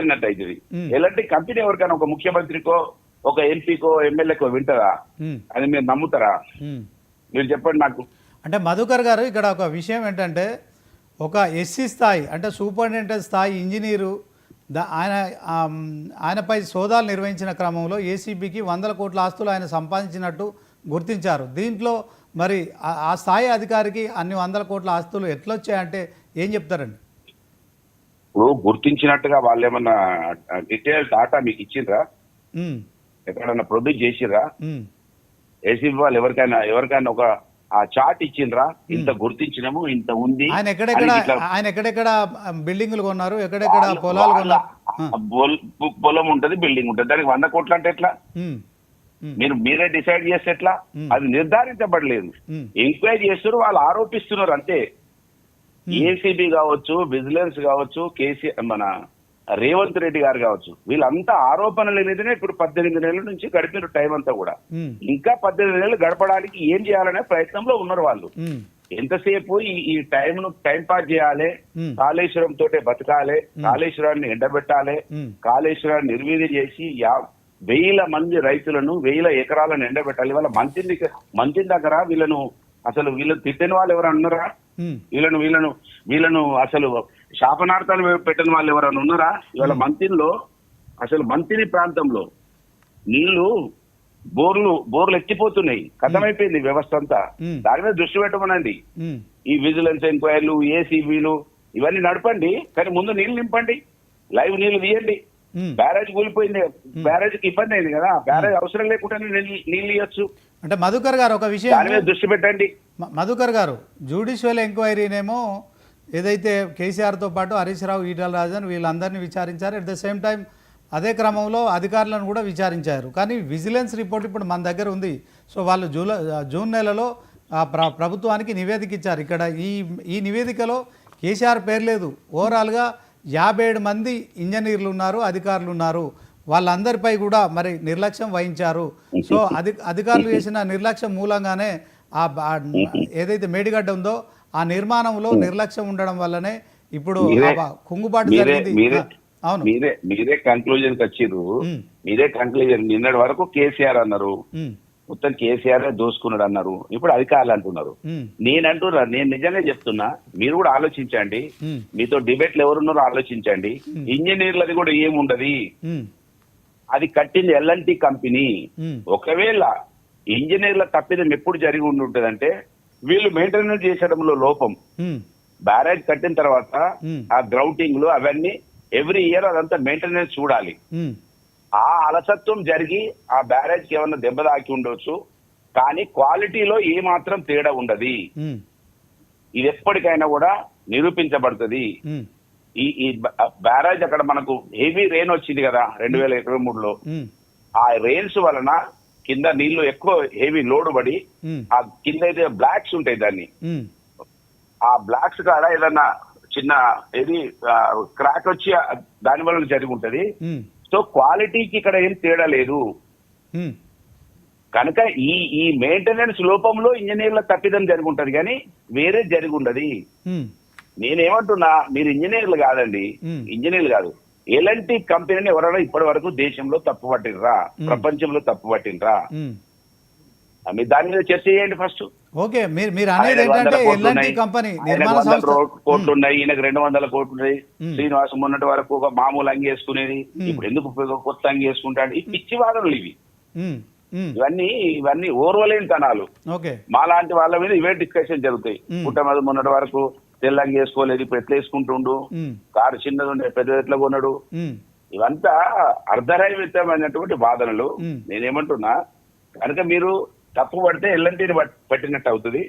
అవుతుంది. ఎలాంటి కంపెనీ ఎవరికైనా ఒక ముఖ్యమంత్రికో ఒక ఎంపీకో ఎమ్మెల్యేకో వింటదా? అది మీరు నమ్ముతారా? మీరు చెప్పండి నాకు. అంటే మధుకర్ గారు ఇక్కడ ఒక విషయం ఏంటంటే ఒక ఎస్సీ స్థాయి అంటే సూపరింటెండెంట్ స్థాయి ఇంజనీరు ఆయనపై సోదాలు నిర్వహించిన క్రమంలో ఏసీబీకి 100 కోట్ల ఆస్తులు ఆయన సంపాదించినట్టు గుర్తించారు. దీంట్లో మరి ఆ స్థాయి అధికారికి అన్ని 100 కోట్ల ఆస్తులు ఎట్లొచ్చాయంటే ఏం చెప్తారండి? ఇప్పుడు గుర్తించినట్టుగా వాళ్ళు ఏమన్నా డీటెయిల్ డాటా మీకు ఇచ్చిండ్రా? ఎక్కడన్నా ప్రొడ్యూస్ చేసిర్రా? ఏసీబీ వాళ్ళు ఎవరికైనా ఒక ఆ చార్ట్ ఇచ్చిండ్రా? ఇంత గుర్తించినము, ఇంత ఉంది. ఆయన ఎక్కడెక్కడ బిల్డింగ్లు కొన్నారు, ఎక్కడెక్కడ పొలాలు కొన్నారు? పొలం ఉంటది, బిల్డింగ్ ఉంటది. దానికి 100 కోట్లు అంటే ఎట్లా? మీరే డిసైడ్ చేస్తే ఎట్లా? అది నిర్ధారించబడలేదు. ఎంక్వైరీ చేస్తున్నారు, వాళ్ళు ఆరోపిస్తున్నారు అంతే. ఏసీబీ కావచ్చు, విజిలెన్స్ కావచ్చు, కేసీఆర్ మన రేవంత్ రెడ్డి గారు కావచ్చు, వీళ్ళంతా ఆరోపణలు మీదనే ఇప్పుడు 18 నెలల నుంచి గడిపిన టైం అంతా కూడా. ఇంకా 18 నెలలు గడపడానికి ఏం చేయాలనే ప్రయత్నంలో ఉన్నారు వాళ్ళు. ఎంతసేపు ఈ టైం పాస్ చేయాలి, కాళేశ్వరం తోటే బతకాలి, కాళేశ్వరాన్ని ఎండబెట్టాలి, కాళేశ్వరాన్ని నిర్వీర్యం చేసి 1000 మంది రైతులను 1000 ఎకరాలను ఎండబెట్టాలి. వాళ్ళ మంత్రి దగ్గర వీళ్ళను తిట్టిన వాళ్ళు ఎవరు అన్నారా? వీళ్ళను అసలు శాపనార్థాలు పెట్టిన వాళ్ళు ఎవరైనా ఉన్నారా? ఇవాళ మంత్రి ప్రాంతంలో నీళ్లు బోర్లు ఎత్తిపోతున్నాయి. కథమైపోయింది వ్యవస్థ అంతా. దాని మీద దృష్టి పెట్టమనండి. ఈ విజిలెన్స్ ఎంక్వైరీలు, ఏసీబీలు ఇవన్నీ నడపండి, కానీ ముందు నీళ్లు నింపండి, లైవ్ నీళ్లు తీయండి. బ్యారేజ్ కూలిపోయింది, బ్యారేజ్కి ఇబ్బంది అయింది కదా, బ్యారేజ్ అవసరం లేకుండా నీళ్ళు ఇవ్వచ్చు. అంటే మధుకర్ గారు ఒక విషయం దాని మీద దృష్టి పెట్టండి. మధుకర్ గారు, జ్యుడిషియల్ ఎంక్వైరీనేమో ఏదైతే కేసీఆర్తో పాటు హరీష్ రావు, ఈటల రాజన్ వీళ్ళందరినీ విచారించారు. అట్ ద సేమ్ టైం అదే క్రమంలో అధికారులను కూడా విచారించారు. కానీ విజిలెన్స్ రిపోర్ట్ ఇప్పుడు మన దగ్గర ఉంది. సో వాళ్ళు జూన్ నెలలో ప్రభుత్వానికి నివేదిక ఇచ్చారు. ఇక్కడ ఈ నివేదికలో కేసీఆర్ పేరు లేదు. ఓవరాల్గా 57 మంది ఇంజనీర్లు ఉన్నారు, అధికారులు ఉన్నారు. వాళ్ళందరిపై కూడా మరి నిర్లక్ష్యం వహించారు. సో అధికారులు చేసిన నిర్లక్ష్యం మూలంగానే ఏదైతే మేడిగడ్డ ఉందో ఆ నిర్మాణంలో నిర్లక్ష్యం ఉండడం వల్లనే ఇప్పుడు కుంగుబాటు జరిగింది. అవును, మీరే కన్క్లూజన్ వచ్చిర్రు. మీరే కన్క్లూజన్. నిన్నటి వరకు కేసీఆర్ అన్నారు, మొత్తం కేసీఆర్ దోసుకున్నాడు అన్నారు. ఇప్పుడు అధికారులు అంటున్నారు. నేను నిజంగా చెప్తున్నా, మీరు కూడా ఆలోచించండి. మీతో డిబేట్లు ఎవరున్నారో ఆలోచించండి. ఇంజనీర్లది కూడా ఏముండదు. అది కట్టింది ఎల్ఎన్టీ కంపెనీ. ఒకవేళ ఇంజనీర్ల తప్పిదం ఎప్పుడు జరిగి ఉంటుందంటే వీళ్ళు మెయింటెనెన్స్ చేసడంలో లోపం. బ్యారేజ్ కట్టిన తర్వాత ఆ గ్రౌటింగ్లు అవన్నీ ఎవ్రీ ఇయర్ అదంతా మెయింటెనెన్స్ చూడాలి. ఆ అలసత్వం జరిగి ఆ బ్యారేజ్ కి ఏమన్నా దెబ్బ తాకి ఉండొచ్చు, కానీ క్వాలిటీలో ఏ మాత్రం తేడా ఉండదు. ఇది ఎప్పటికైనా కూడా నిరూపించబడుతుంది. ఈ బ్యారేజ్ అక్కడ మనకు హెవీ రెయిన్ వచ్చింది కదా 2023లో. ఆ రెయిన్స్ వలన కింద నీళ్లు ఎక్కువ హెవీ లోడ్ పడి ఆ కింద అయితే బ్లాక్స్ ఉంటాయి. దాన్ని ఆ బ్లాక్స్ కాడ ఏదన్నా చిన్న క్రాక్ వచ్చి దాని వల్ల జరిగి ఉంటది. సో క్వాలిటీకి ఇక్కడ ఏం తేడా లేదు. కనుక ఈ మెయింటెనెన్స్ లోపంలో ఇంజనీర్ల తప్పిదం జరిగి ఉంటది, కానీ వేరే జరిగి ఉండదు. నేనేమంటున్నా, మీరు ఇంజనీర్లు కాదండి, ఇంజనీర్లు కాదు, ఎల్ఎన్టీ కంపెనీని ఎవరైనా ఇప్పటి వరకు దేశంలో తప్పు పట్టినరా, ప్రపంచంలో తప్పు పట్టినరా? మీరు దాని మీద చర్చ చేయండి ఫస్ట్. ఓకే, మీరు అనేది ఏంటంటే ఎల్ఎన్టీ కంపెనీ నిర్మాణ సంస్థ 100 కోట్లు ఉన్నాయి, ఈయనకు 200 కోట్లు ఉన్నాయి. శ్రీనివాసం మొన్నటి వరకు ఒక మామూలు అంగి వేసుకునేది, ఇప్పుడు ఎందుకు కొత్త అంగి వేసుకుంటాడు? ఈ పిచ్చి వాదనలు ఇవి. ఇవన్నీ ఓర్వలేని తనాలు. మాలాంటి వాళ్ళ మీద ఇవే డిస్కషన్ జరుగుతాయి. పుట్టమది మొన్నటి వరకు తెల్లంగి వేసుకోలేదు, ఇప్పుడు ఎట్లా వేసుకుంటుండు, కారు చిన్నది ఉండే పెద్ద ఎట్లా కొన్నాడు. ఇవంతా అర్ధరాయమైనటువంటి వాదనలు. నేనేమంటున్నా, కనుక మీరు తప్పు పడితే ఎల్ఎన్టీని పట్టినట్టు అవుతుంది.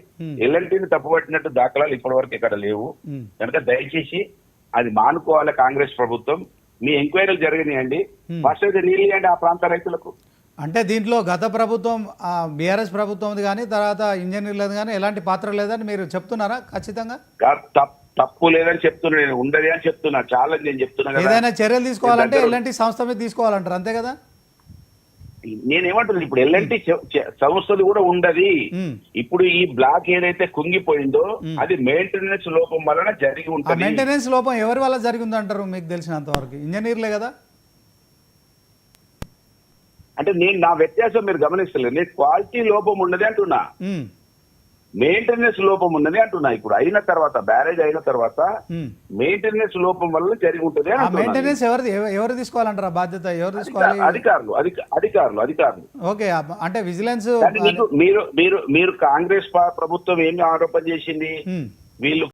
ఎల్ఎన్టీని తప్పు పట్టినట్టు దాఖలాలు ఇప్పటి వరకు ఎక్కడ లేవు. కనుక దయచేసి అది మానుకోవాలి కాంగ్రెస్ ప్రభుత్వం. మీ ఎంక్వైరీలు జరిగినాయండి, ఫస్ట్ అయితే నీళ్ళు ఇవ్వండి ఆ ప్రాంత రైతులకు. అంటే దీంట్లో గత ప్రభుత్వం బీఆర్ఎస్ ప్రభుత్వంది కానీ తర్వాత ఇంజనీర్లది కానీ ఎలాంటి పాత్ర లేదని మీరు చెప్తున్నారా? ఖచ్చితంగా తప్పు లేదని చెప్తున్నా, నేను ఉండదు అని చెప్తున్నా. చాలా నేను చెప్తున్నా, ఏదైనా చర్యలు తీసుకోవాలంటే ఎలాంటి సంస్థ మీద తీసుకోవాలంటారు, అంతే కదా? నేనేమంటున్నాను ఇప్పుడు ఎల్ఎన్టీ సంస్థలు కూడా ఉండదు. ఉమ్. ఇప్పుడు ఈ బ్లాక్ ఏదైతే కుంగిపోయిందో అది మెయింటెనెన్స్ లోపం వలన జరిగి ఆ ఉంటుంది. మెయింటెనెన్స్ లోపం ఎవరి వల్ల జరిగిందంటారు మీకు తెలిసినంత వరకు? ఇంజనీర్లే కదా. అంటే నేను నా వ్యత్యాసం మీరు గమనిస్తలేదు. నేను క్వాలిటీ లోపం ఉన్నది అంటున్నా, ఉమ్. మెయింటెనెన్స్ లోపం ఉన్నది అంటున్నా. ఇప్పుడు అయిన తర్వాత బ్యారేజ్ అయిన తర్వాత ఉమ్. మెయింటెనెన్స్ లోపం వల్ల జరిగి ఉంటుంది అని ఆ అంటున్నా. మెయింటెనెన్స్ ఎవరు తీసుకోవాలంటారు ఆ బాధ్యత? ఎవరు తీసుకోవాలి? అధికారులు. ఓకే, అంటే విజిలెన్స్. కానీ మీకు మీరు కాంగ్రెస్ ప్రభుత్వం ఏమి ఆరోపణ చేసింది? వీళ్ళు